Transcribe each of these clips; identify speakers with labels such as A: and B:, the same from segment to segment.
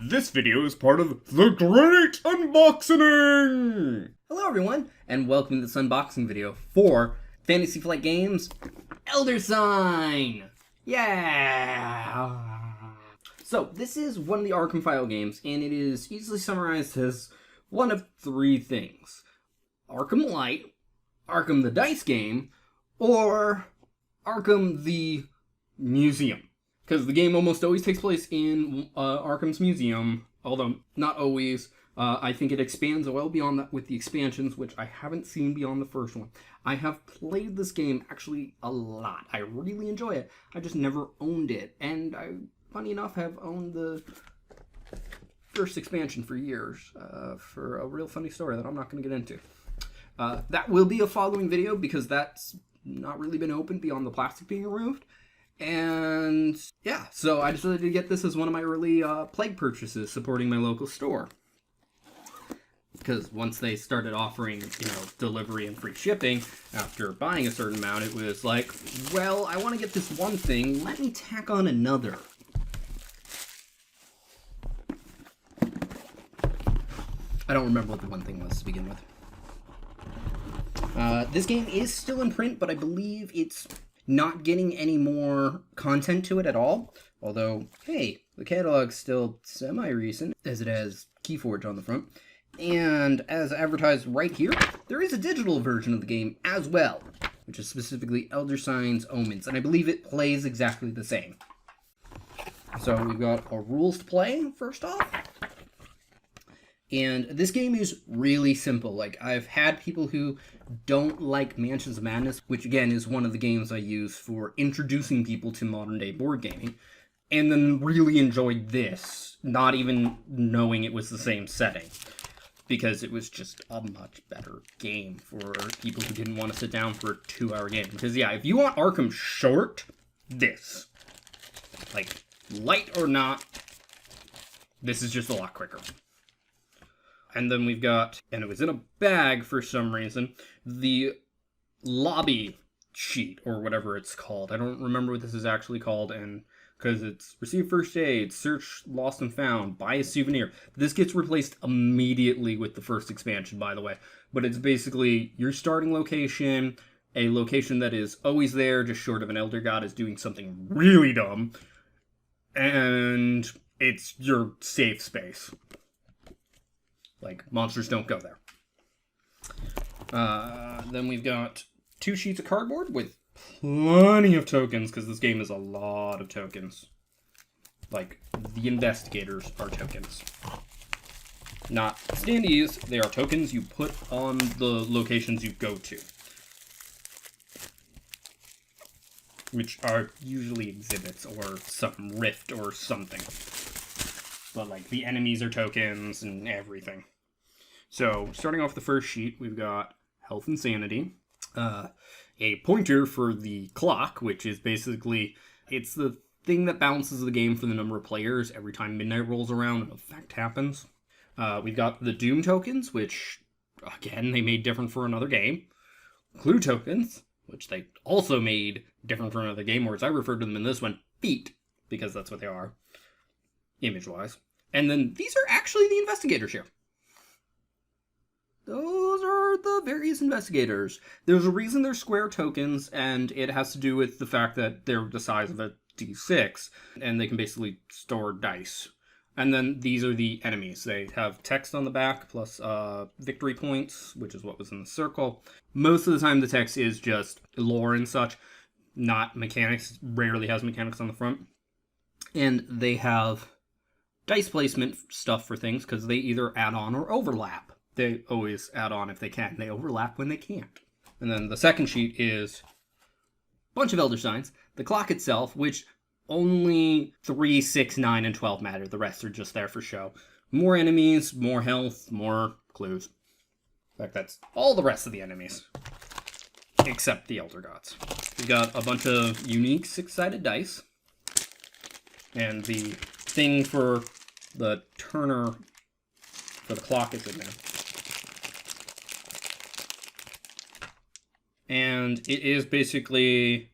A: This video is part of the Great Unboxing!
B: Hello everyone, and welcome to this unboxing video for Fantasy Flight Games Elder Sign! Yeah! So, this is one of the Arkham File games, and it is easily summarized as one of three things. Arkham Light, Arkham the Dice Game, or Arkham the Museum. Because the game almost always takes place in Arkham's Museum, although not always. I think it expands well beyond that with the expansions, which I haven't seen beyond the first one. I have played this game actually a lot. I really enjoy it. I just never owned it. And I, funny enough, have owned the first expansion for years for a real funny story that I'm not going to get into. That will be a following video because that's not really been opened beyond the plastic being removed. And yeah, so I decided to get this as one of my early plague purchases supporting my local store. Because once they started offering, delivery and free shipping after buying a certain amount, it was like, well, I want to get this one thing, let me tack on another. I don't remember what the one thing was to begin with. This game is still in print, but I believe it's not getting any more content to it at all. Although, hey, the catalog's still semi-recent, as it has Keyforge on the front. And as advertised right here, there is a digital version of the game as well, which is specifically Elder Sign's Omens, and I believe it plays exactly the same. So we've got our rules to play, first off. And this game is really simple. Like, I've had people who don't like Mansions of Madness, which again is one of the games I use for introducing people to modern day board gaming, and then really enjoyed this, not even knowing it was the same setting, because it was just a much better game for people who didn't want to sit down for a 2-hour game. Because yeah, if you want Arkham short, this. Like, light or not, this is just a lot quicker. And then we've got, and it was in a bag for some reason, the lobby sheet, or whatever it's called. I don't remember what this is actually called, and because it's receive first aid, search lost and found, buy a souvenir. This gets replaced immediately with the first expansion, by the way. But it's basically your starting location, a location that is always there, just short of an Elder God is doing something really dumb, and it's your safe space. Like, monsters don't go there. Then we've got 2 sheets of cardboard with plenty of tokens, because this game is a lot of tokens. Like, the investigators are tokens. Not standees, they are tokens you put on the locations you go to. Which are usually exhibits, or some rift, or something. But, like, the enemies are tokens, and everything. So, starting off the first sheet, we've got health and sanity, a pointer for the clock, which is basically, it's the thing that balances the game for the number of players every time midnight rolls around and an effect happens. We've got the Doom tokens, which, again, they made different for another game. Clue tokens, which they also made different for another game, whereas I referred to them in this one, feet, because that's what they are, image-wise. And then these are actually the investigators here. Those are the various investigators. There's a reason they're square tokens, and it has to do with the fact that they're the size of a D6, and they can basically store dice. And then these are the enemies. They have text on the back, plus victory points, which is what was in the circle. Most of the time the text is just lore and such, not mechanics. Rarely has mechanics on the front. And they have dice placement stuff for things, because they either add on or overlap. They always add on if they can. They overlap when they can't. And then the second sheet is a bunch of Elder Signs. The clock itself, which only 3, 6, 9, and 12 matter. The rest are just there for show. More enemies, more health, more clues. In fact, that's all the rest of the enemies. Except the Elder Gods. We've got a bunch of unique 6-sided dice. And the thing for the turner for the clock is in there. And it is basically,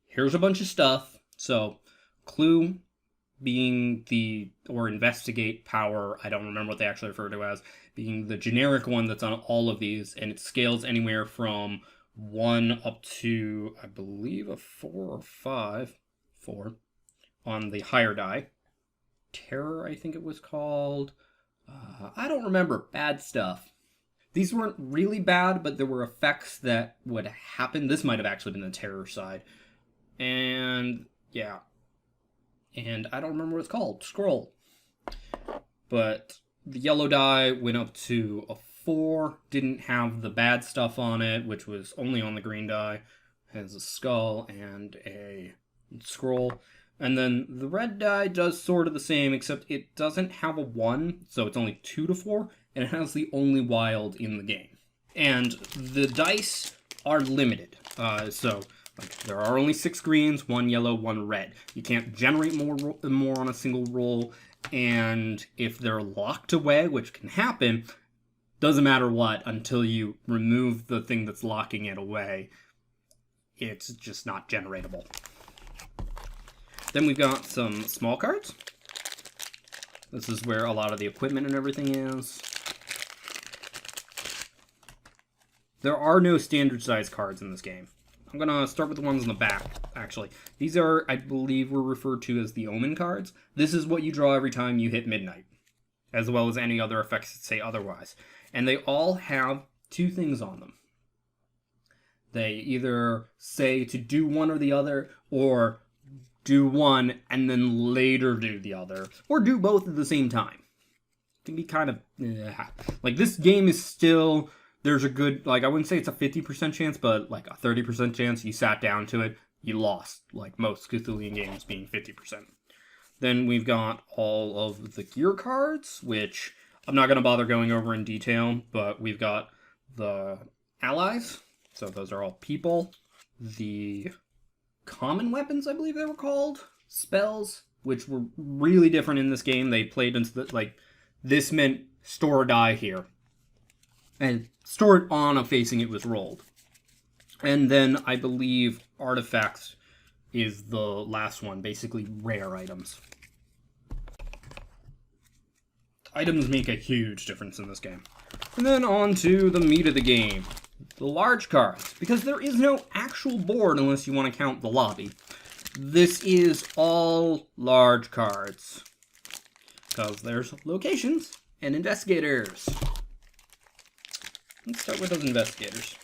B: here's a bunch of stuff. So, clue, being or investigate power, I don't remember what they actually refer to as, being the generic one that's on all of these, and it scales anywhere from 1 up to, I believe, a 4 or 5. 4 on the higher die. Terror, I think it was called. I don't remember. Bad stuff. These weren't really bad, but there were effects that would happen. This might have actually been the terror side. And, yeah. And I don't remember what it's called. Scroll. But the yellow die went up to a 4. Didn't have the bad stuff on it, which was only on the green die. Has a skull and a scroll. And then the red die does sort of the same, except it doesn't have a 1, so it's only 2 to 4, and it has the only wild in the game. And the dice are limited. So there are only 6 greens, 1 yellow, 1 red. You can't generate more on a single roll, and if they're locked away, which can happen, doesn't matter what, until you remove the thing that's locking it away, it's just not generatable. Then we've got some small cards. This is where a lot of the equipment and everything is. There are no standard size cards in this game. I'm going to start with the ones on the back, actually. These are, I believe, were referred to as the Omen cards. This is what you draw every time you hit midnight, as well as any other effects that say otherwise. And they all have 2 things on them. They either say to do one or the other, or do one and then later do the other, or do both at the same time. It can be kind of like, this game is still, there's a good, like, I wouldn't say it's a 50% chance, but like a 30% chance you sat down to it, you lost, like most Cthulhian games being 50%. Then we've got all of the gear cards, which I'm not going to bother going over in detail, but we've got the allies, so those are all people. The common weapons, I believe they were called, spells, which were really different in this game. They played into the, like, this meant store a die here, and store it on a facing it was rolled. And then I believe artifacts is the last one, basically rare items. Items make a huge difference in this game. And then on to the meat of the game. The large cards, because there is no actual board unless you want to count the lobby. This is all large cards, because there's locations and investigators. Let's start with those investigators.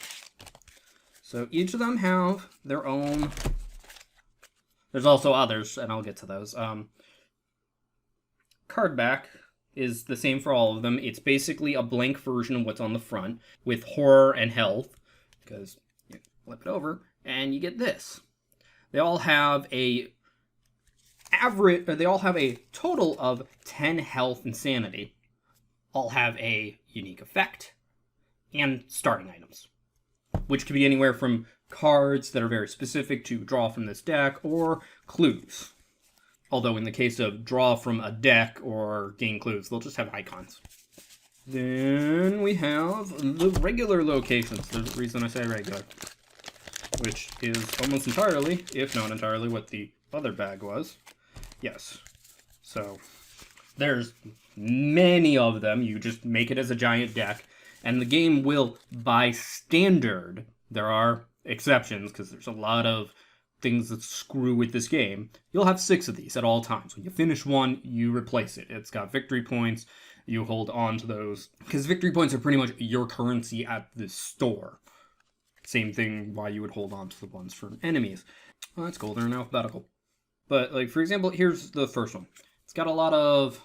B: So each of them have their own. There's also others, and I'll get to those. Card back is the same for all of them. It's basically a blank version of what's on the front with horror and health, because you flip it over and you get this. They all have a total of 10 health and sanity. All have a unique effect and starting items, which can be anywhere from cards that are very specific to draw from this deck or clues. Although in the case of draw from a deck or gain clues, they'll just have icons. Then we have the regular locations. There's a reason I say regular, which is almost entirely, if not entirely, what the other bag was. Yes. So there's many of them. You just make it as a giant deck, and the game will, by standard, there are exceptions because there's a lot of things that screw with this game, you'll have 6 of these at all times. When you finish one, you replace it. It's got victory points. You hold on to those, because victory points are pretty much your currency at the store. Same thing why you would hold on to the ones from enemies. Oh, that's cool. They're in alphabetical. But, like, for example, here's the first one. It's got a lot of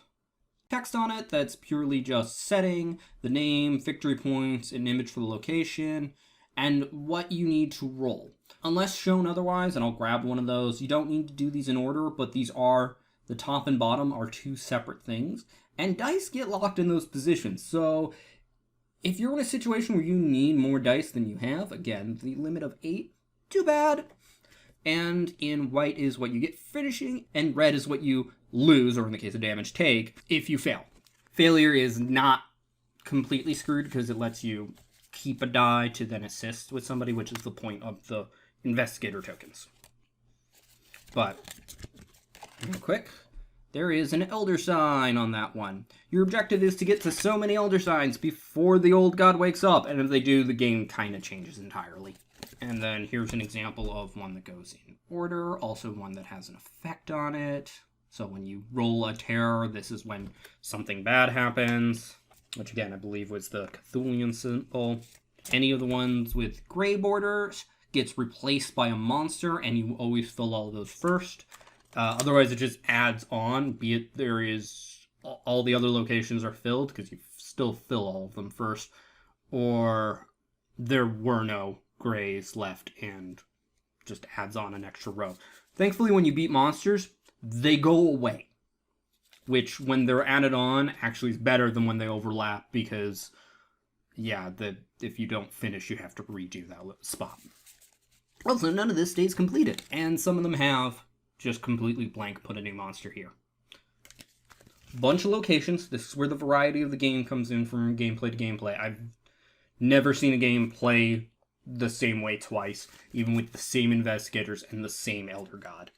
B: text on it that's purely just setting, the name, victory points, an image for the location, and what you need to roll. Unless shown otherwise, and I'll grab one of those, you don't need to do these in order, but these are, the top and bottom are 2 separate things, and dice get locked in those positions. So if you're in a situation where you need more dice than you have, again, the limit of 8, too bad. And in white is what you get finishing, and red is what you lose, or in the case of damage, take, if you fail. Failure is not completely screwed because it lets you keep a die to then assist with somebody, which is the point of the investigator tokens. But real quick, there is an Elder Sign on that one. Your objective is to get to so many Elder Signs before the old god wakes up, and if they do, the game kind of changes entirely. And then here's an example of one that goes in order, also one that has an effect on it. So when you roll a terror, this is when something bad happens, which again I believe was the Cthulhian symbol. Any of the ones with gray borders gets replaced by a monster, and you always fill all of those first. Otherwise, it just adds on, be it there is all the other locations are filled, because you still fill all of them first, or there were no grays left and just adds on an extra row. Thankfully, when you beat monsters, they go away, which when they're added on actually is better than when they overlap, because yeah, if you don't finish, you have to redo that spot. Also, none of this stays completed, and some of them have just completely blank, put a new monster here. Bunch of locations. This is where the variety of the game comes in from gameplay to gameplay. I've never seen a game play the same way twice, even with the same investigators and the same Elder God.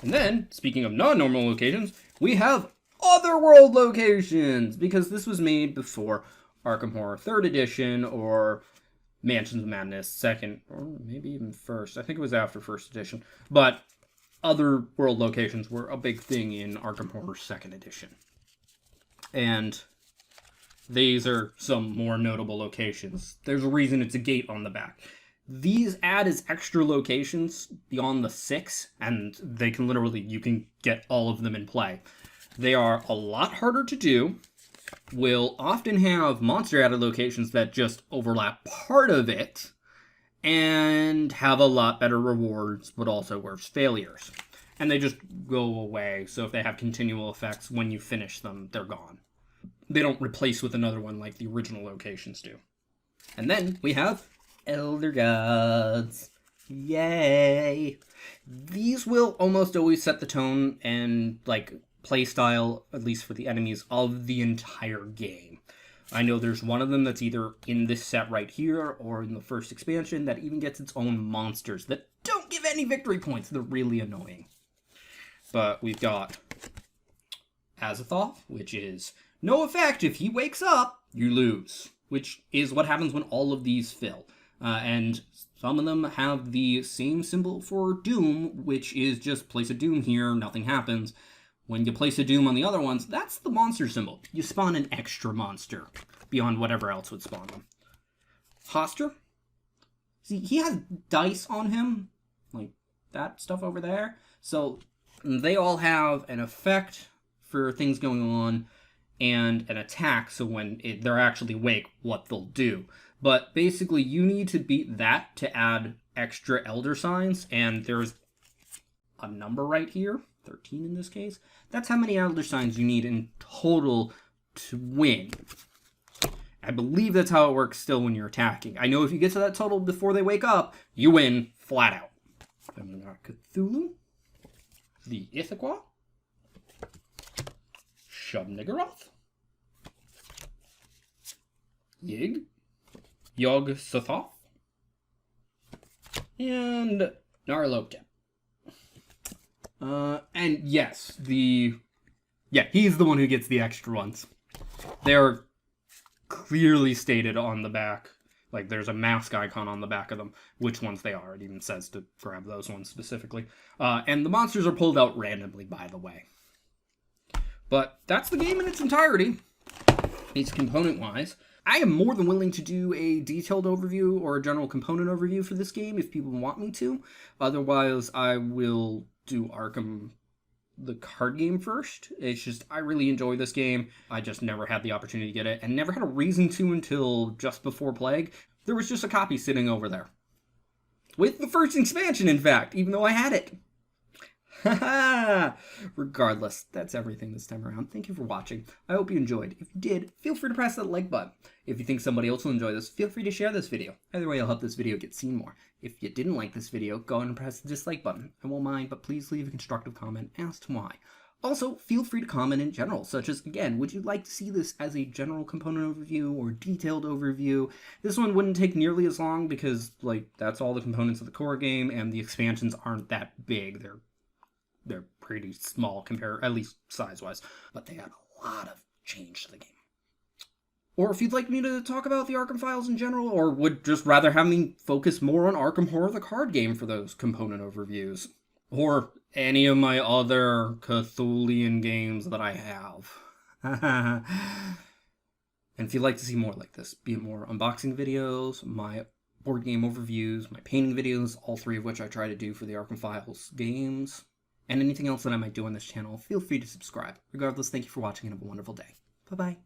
B: And then, speaking of non-normal locations, we have Otherworld locations, because this was made before Arkham Horror 3rd Edition, or Mansions of Madness 2nd, or maybe even 1st. I think it was after 1st Edition. But Otherworld locations were a big thing in Arkham Horror 2nd Edition. And these are some more notable locations. There's a reason it's a gate on the back. These add as extra locations beyond the 6, and they can literally, you can get all of them in play. They are a lot harder to do, will often have monster added locations that just overlap part of it, and have a lot better rewards, but also worse failures. And they just go away, so if they have continual effects, when you finish them, they're gone. They don't replace with another one like the original locations do. And then we have Elder Gods. Yay! These will almost always set the tone and, like, playstyle, at least for the enemies, of the entire game. I know there's one of them that's either in this set right here or in the first expansion that even gets its own monsters that don't give any victory points. They're really annoying. But we've got Azathoth, which is no effect. If he wakes up, you lose, which is what happens when all of these fill. And some of them have the same symbol for Doom, which is just place a Doom here, nothing happens. When you place a Doom on the other ones, that's the monster symbol. You spawn an extra monster beyond whatever else would spawn them. Hoster. See, he has dice on him, like that stuff over there. So they all have an effect for things going on and an attack, so when they're actually awake, what they'll do. But basically, you need to beat that to add extra Elder Signs, and there's a number right here, 13 in this case. That's how many Elder Signs you need in total to win. I believe that's how it works still when you're attacking. I know if you get to that total before they wake up, you win flat out. Then we got Cthulhu, the Ithaquah, Shub-Niggurath, Yig, Yog-Sothoth, and Nyarlathotep. And yes, he's the one who gets the extra ones. They're clearly stated on the back. Like, there's a mask icon on the back of them, which ones they are. It even says to grab those ones specifically. And the monsters are pulled out randomly, by the way. But that's the game in its entirety. It's component-wise. I am more than willing to do a detailed overview or a general component overview for this game if people want me to. Otherwise, I will do Arkham, the card game, first. It's just, I really enjoy this game. I just never had the opportunity to get it, and never had a reason to until just before Plague. There was just a copy sitting over there. With the first expansion, in fact, even though I had it. Haha! Regardless, that's everything this time around. Thank you for watching. I hope you enjoyed. If you did, feel free to press that like button. If you think somebody else will enjoy this, feel free to share this video. Either way, it'll help this video get seen more. If you didn't like this video, go ahead and press the dislike button. I won't mind, but please leave a constructive comment as to why. Also, feel free to comment in general, such as, again, would you like to see this as a general component overview or detailed overview? This one wouldn't take nearly as long because, like, that's all the components of the core game, and the expansions aren't that big. They're they're pretty small compared, at least size-wise, but they add a lot of change to the game. Or if you'd like me to talk about the Arkham Files in general, or would just rather have me focus more on Arkham Horror the card game for those component overviews. Or any of my other Cthulian games that I have. And if you'd like to see more like this, be it more unboxing videos, my board game overviews, my painting videos, all three of which I try to do for the Arkham Files games, and anything else that I might do on this channel, feel free to subscribe. Regardless, thank you for watching and have a wonderful day. Bye-bye.